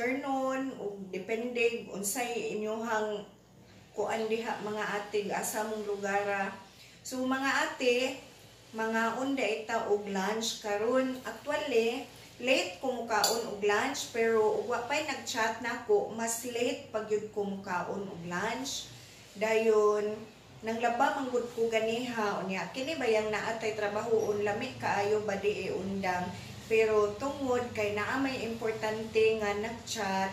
afternoon ug depende unsay inyohang kuan diha mga ate asa mong lugara. So mga ate, mga unda ita og lunch karon. Actually late ko mukaon og lunch pero wa pay nag-chat nako, mas late pag yun ko mukaon og lunch. Dayon nanglaba manggod ko ganiha unya kini bayang naatay trabaho lami kaayo badi undang. Pero tungod kay naa may importante nga nag-chat,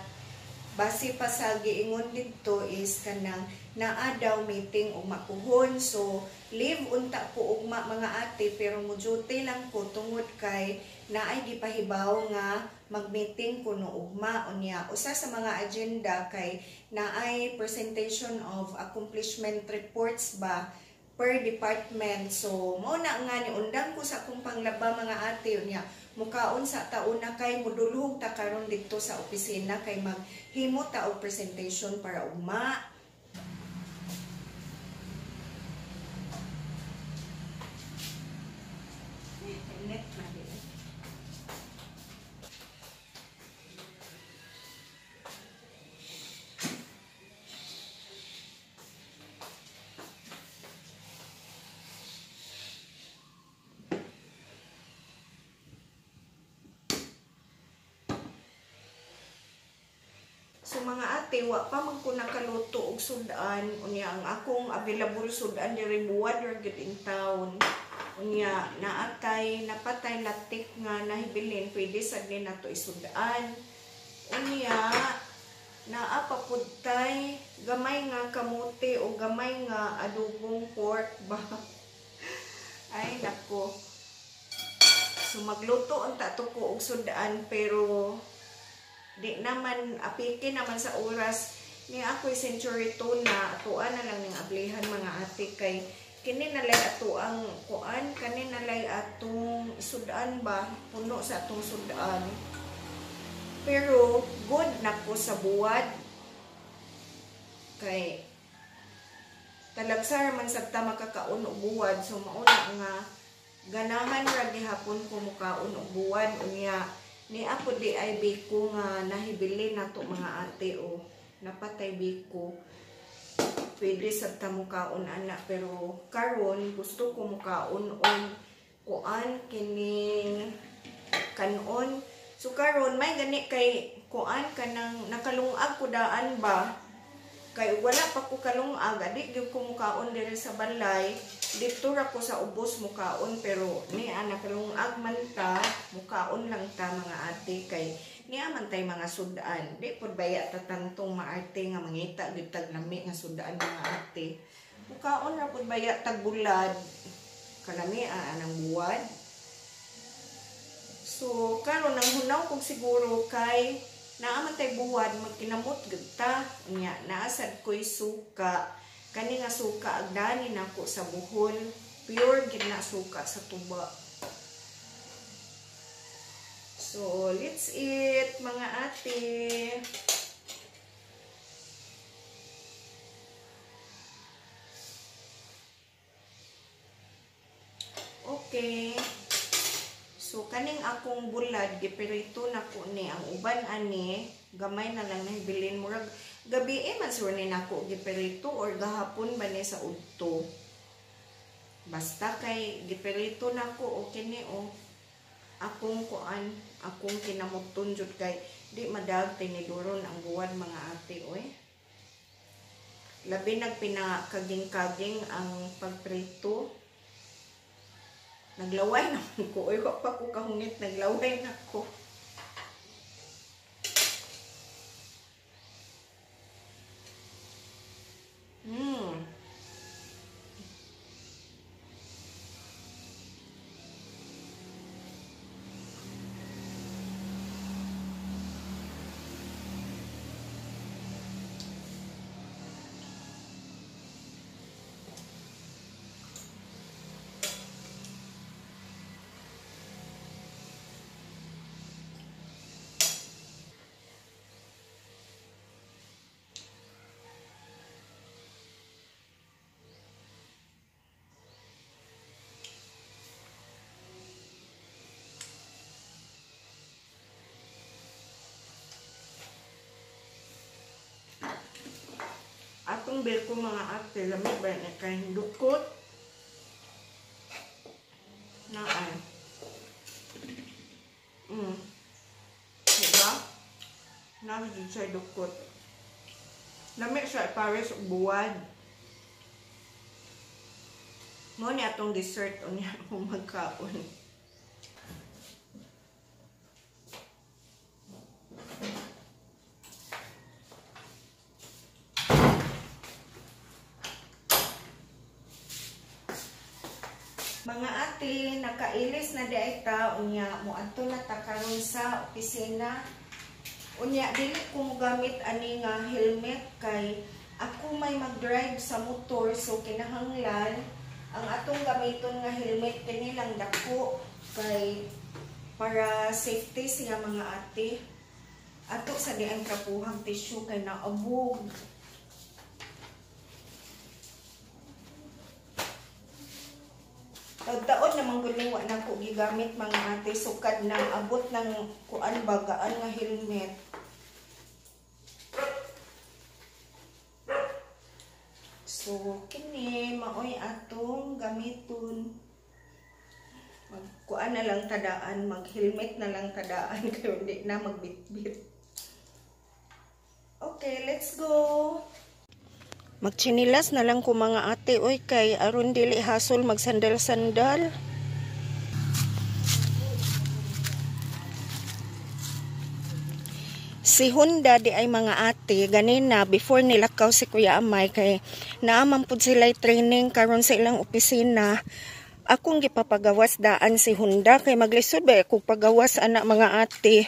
base pa sa giingon dito is kanang naa daw meeting ug makuhon. So leave unta ko ugma mga ate pero muduty lang ko tungod kay naay gipahibaw nga mag-meeting kuno ugma unya. Usa sa mga agenda kay naay presentation of accomplishment reports ba per department. So mao na nga ni undang ko sa akong panglaba mga ate unya. Mukaon sa taon na kay mudulhog ta karon dito sa opisina kay maghimo ta og presentation para ugma. So mga ate, wa pa man ko nakaluto og sudan unya ang akong available sudan diri buwad or gid in town. Unya naatay napatay latik nga nahibilin pwede sad ni nato isudan. Unya naa pa pud tay gamay nga kamote o gamay nga adobong pork ba. Ay nako. So magluto unta to ko og sudan pero di naman apike naman sa oras ni ako'y century tuna atuan na lang ning ablihan mga ate kay kini nalay ato ang kuan kani nalay atong sudan ba puno sa atong sudan pero good nako sa buwad kay talagsar man sabta makakaon og buwad. So mauna nga ganahan ra gihapon ko mukaon og buwad unya ni ako di ay biko nga nahibili nato mga ate o napatay biko pwede sa tamukaon ana pero karon gusto ko mukaon og kuan kining kanon. So karon may gani kay kuan kanang nakalungag ko daan ba kay wala pa ko kalungag adi gyud ko mukaon diri sa balay dito ra ko sa ubos mukaon pero ni anak kalungag man ta mukaon lang ta mga ate kay niya man tay mga sudan di pud baya ta tantong maarte nga mangita gyud tag lami nga sudan mga ate mukaon ra pud baya tag bulad kanami anang buwad. So karon nang hunaw kog siguro kay naaman tay buwad magkinamot gud ta unya naasad koy suka kani nga suka agdani nako sa buhol pure gid na suka sa tuba. So let's eat mga ate. Okay. So kaning akong bulad giperito nako ni ang uban ani gamay na lang nahibilin murag gabi man sur ni nako giperito or gahapon ba ni sa udto. Basta kay giperito nako okay ni o akong kuan akong kinamuton jud kay di madag tiniduron ang buwan mga ate oy. Labi nagpinakaging-kaging ang pagprito. Naglaway naman ko. Uy, pa ko kahungit. Naglaway na ko. Atong bill ko mga ate, lamig ba na kayong dukot? Na ay. Diba? Nasa dun siya dukot. Lamig siya pares buwad. Mo ni atong dessert o niya kung magkaon. Mga ate, nakailis na di ta unya mo adto na ta karon sa opisina. Unya dili ko mo gamit ani nga helmet kay ako may mag-drive sa motor so kinahanglan ang atong gamiton nga helmet kini lang dako kay para safety siya mga ate. Ato sa diang trapuhang tissue kay naabog. Taon naman guling wa na ko gigamit mga ate sukad na abot ng kuan bagaan nga helmet. So kini maoy atong gamiton. Magkuan na lang tadaan, mag-helmet na lang tadaan kayo hindi na magbitbit. Okay, let's go. Magchinilas na lang ko mga ate oy kay aron dili hasol magsandal-sandal. Si Honda di ay mga ate ganina before nilakaw si Kuya Amay kay naaman pud sila training karon sa ilang opisina. Akong gipapagawas daan si Honda kay maglisod ba ako pagawas anak mga ate.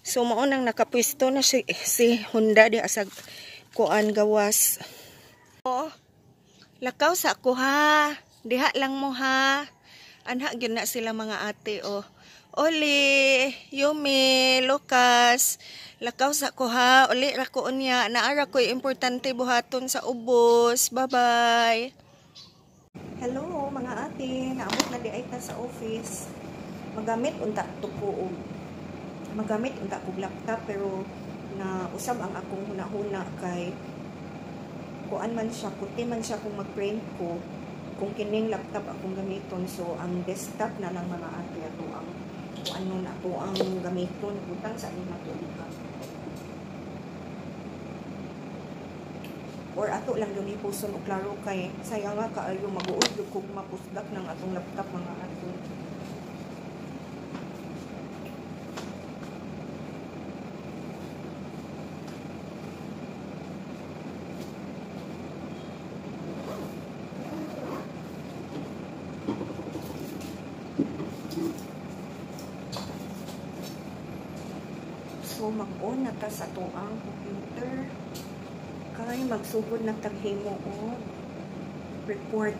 So mao nang nakapwesto na si Honda di asag kuan gawas. Oh, lakaw sa ako ha. Diha lang mo ha. Anha gyud na sila mga ate oh. Oli, Yumi, Lucas. Lakaw sa ko ha. Uli ra ko unya. Naara ko importante buhaton sa ubos. Bye-bye. Hello mga ate. Naabot na di ay ta sa office. Magamit unta to ko. Magamit unta ko laptop pero na usab ang akong hunahuna kay kuan man siya, puti man siya kung mag-print ko kung kining laptop akong gamiton. So ang desktop na lang mga ate ato ang kuan nun ato ang gamiton butang sa ina to or ato lang yun ipuson o klaro kay sayang nga kaayo mag-uod kung mapusdak ng atong laptop mga ato. So mag-on na ta sa tuang computer kay magsugod na taghimo og report.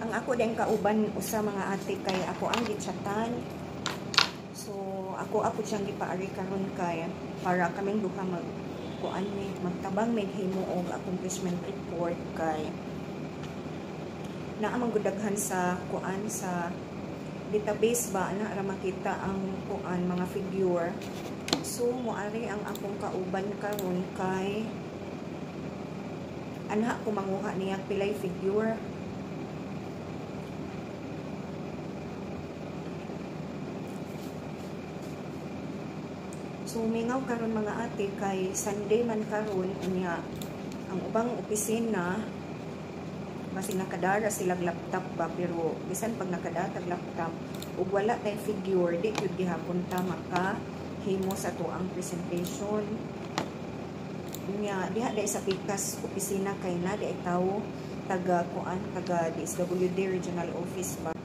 Ang ako din kauban usa mga ate kay ako ang gichatan. So ako siyang gipaari karon kay para kaming duha kuan ni magtabang may himo og accomplishment report kay naa man gudaghan sa kuan sa database ba na ara makita ang kuan mga figure. So moari ang akong kauban karon kay anha ko manguha niya pilay figure. So mingaw karon mga ate kay Sunday man karon unya ang ubang opisina basi nakadara silang laptop ba pero bisan pag nakadatag laptop ug wala tay figure di gyud gihapon ta maka himo sa tuang presentation. Unya diha dai sa pikas opisina kay na di tawo taga kuan taga DSWD regional office ba.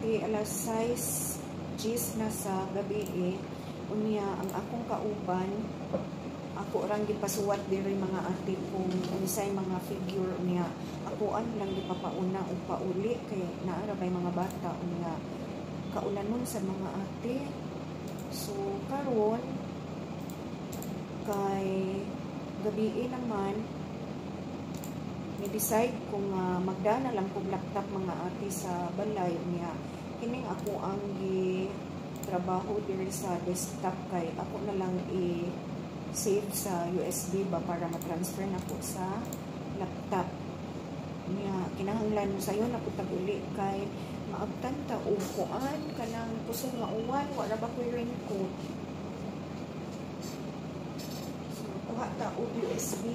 ate, alas 6:10 na sa gabi unya ang akong kauban, ako orang gipasuwat diri mga ate kung unsay mga figure unya. Ako lang gipapauna ug pauli kay naara bay mga bata unya kaulanon sa mga ate. So karon kay gabi naman ni-decide kung magdana lang kog laptop mga ate sa balay niya. Kining ako ang trabaho diri sa desktop kay ako na lang i-save sa USB ba para ma-transfer na ko sa laptop niya. Kinahanglan mo sayo na ko taguli kay maabtan ta og kuan kanang kusog nga uwan wala ba ko'y raincoat. So kuha ta og USB.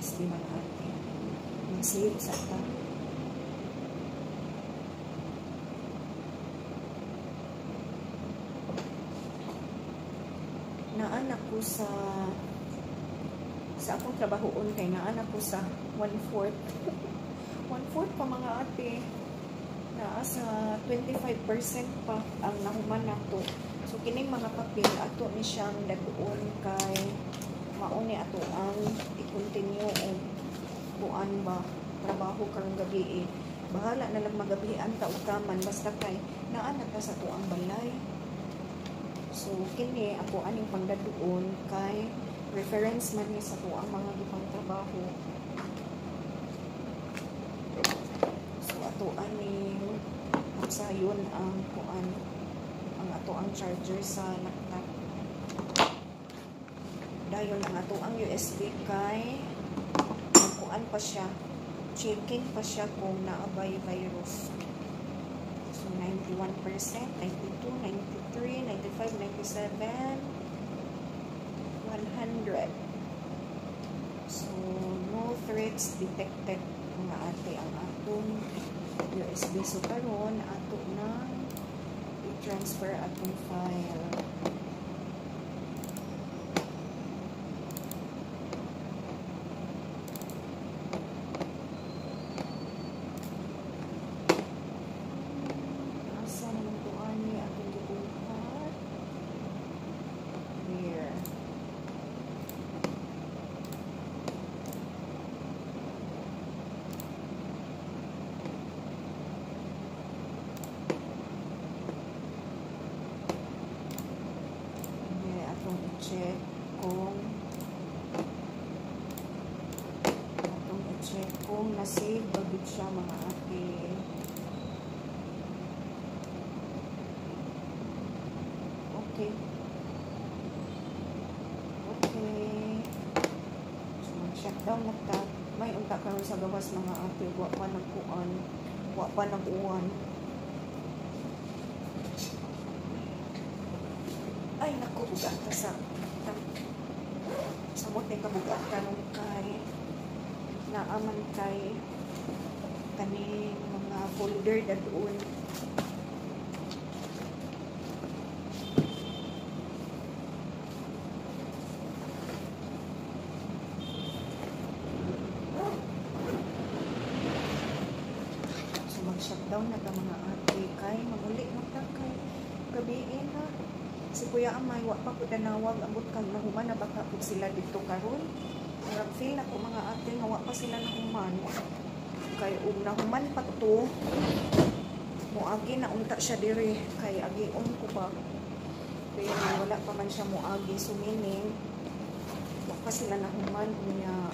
USB mga ate. Mag-save sa ata. Naan ako sa akong trabahoon kay naan ako sa 1/4. 1/4 pa mga ate. Naa sa 25% pa ang nahuman nato. So kining mga papel ato ni siyang daguon kay mauni ato ang i-continue o kuan ba trabaho karong gabi bahala na lang magabihan ta og kaman basta kay naa na ta sa tuang balay. So kini ako aning pangdaduon kay reference man ni sa tuang mga gipang trabaho. So ato aning sayon ang kuan ang ato ang charger sa laptop. Dayon ang ato ang USB kay magkuan pa siya, checking pa siya kung naabay virus. So 91%, 92, 93, 95, 97, 100. So no threats detected mga ate ang atong USB. So karon ato na i-transfer atong file. I-check kung na-save bagid siya mga ate. Okay. So mag-shutdown na ta. May unta karon sa gawas mga ate. Wa pa nagkuan. Wa pa nag-uwan. Ay naku, bugat ta sa samot na kabugat kanong kay naaman kay kaning mga folder na doon. So mag-shutdown na ka mga ate kay magulit na kay gabiin na. Si Kuya Amay, wa pa ko tanawag, ambot kang nahuman na baka po sila dito karon. Feel na ko mga ate, nga wa pa sila nahuman. Kay nahuman pa to, muagi na unta siya diri. Kay agion ko ba. Pero wala pa man siya muagi. So meaning, wa pa sila nahuman. Kanya,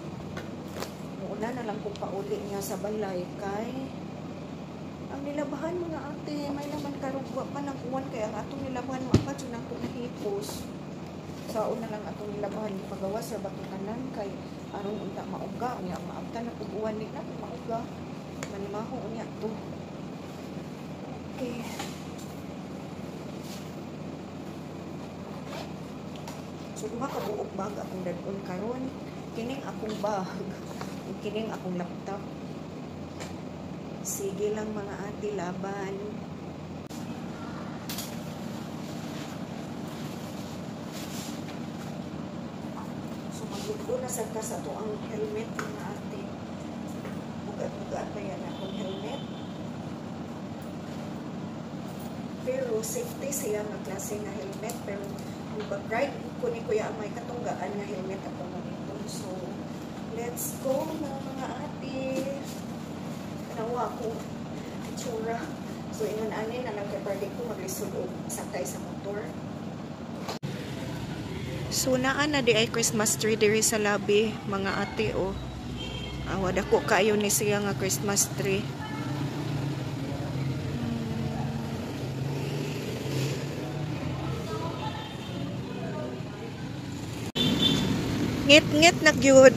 muuna na lang kung pauli niya sa balay. Kay, ang nilabahan mga ate, may naman karugwa pa ng uwan kaya ang atong nilabahan wa pa dyan ako nahipos. Saon na lang atong nilabahan pagawa sa batukanan kay aron unta mauga unya maabtan na pag uwan ni na mauga manimaho unya to. Okay. So duha ka buok bag akong dadon karon. Kining akong bag, kining akong laptop. Sige lang mga ate, laban. Bugo na sa tas ato ang helmet mga ate. Bugat-bugat pa yan akong helmet. Pero safety siya nga klase nga helmet. Pero kung pag-ride ko ni Kuya ang may katunggaan nga helmet ako mag-ipon. So, let's go na mga ate. Nawa ko itsura. So, ingon ani na lang kay party ko maglisod og sakay sa motor. So, naan na di ay Christmas tree diri sa labi, mga ate, o. Wada ko kayo ni siya nga Christmas tree. Ngit-ngit na gyud.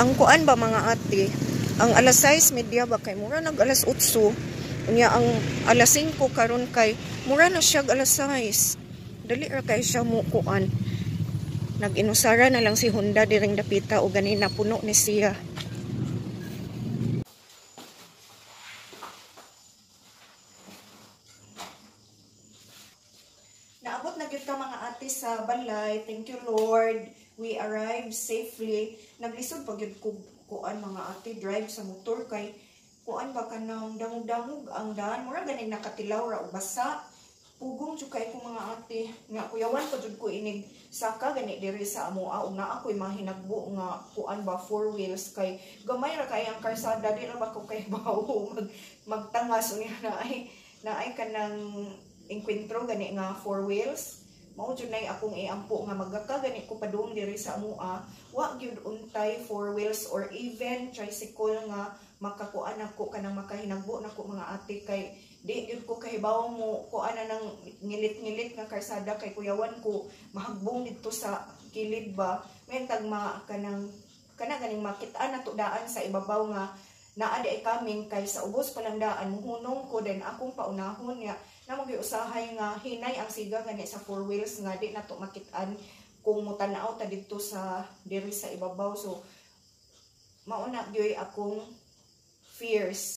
Ang kuan ba mga ate? Ang alas 6 media ba kay mura nag alas 8. Unya ang alas 5 karon kay mura na siya alas 6. Dali ra kay siya mo kuan. Nag-inusara na lang si Honda diring dapita o ganina puno ni siya. Naabot na gyud ka mga ate sa balay. Thank you Lord. We arrived safely. Naglisod pa gyud ko kuan mga ate drive sa motor kay kuan ba kanang dangog-dangog ang daan. Mura ganing nakatilaw ra o basa. Pugong jud kay ko mga ate. Nga kuyawan ko jud ko inig saka gani diri sa amoa ug naa ako'y mahinagbo nga kuan ba 4 wheels kay gamay ra kay ang karsada di ra ba ko kay bawo magtangas unya na ay kanang enkwentro gani nga 4 wheels. Mao jud nay akong iampo nga magaka gani ko padung diri sa amoa wa gyud untay 4 wheels or even tricycle nga makakuan ako kanang makahinagbo nako mga ate kay di gyud ko kahibaw mo kuan na nang ngilit-ngilit nga karsada kay kuyawan ko mahagbong didto sa kilid ba men tagma kanang ganing makit-an nato daan sa ibabaw nga naa di ay kaming kay sa ubos pa lang daan muhunong ko then akong paunahon nga namo gyud usahay nga hinay ang siga gani sa 4 wheels nga di nato makit-an kung mutanaw ta didto sa diri sa ibabaw so mauna gyud akong fears.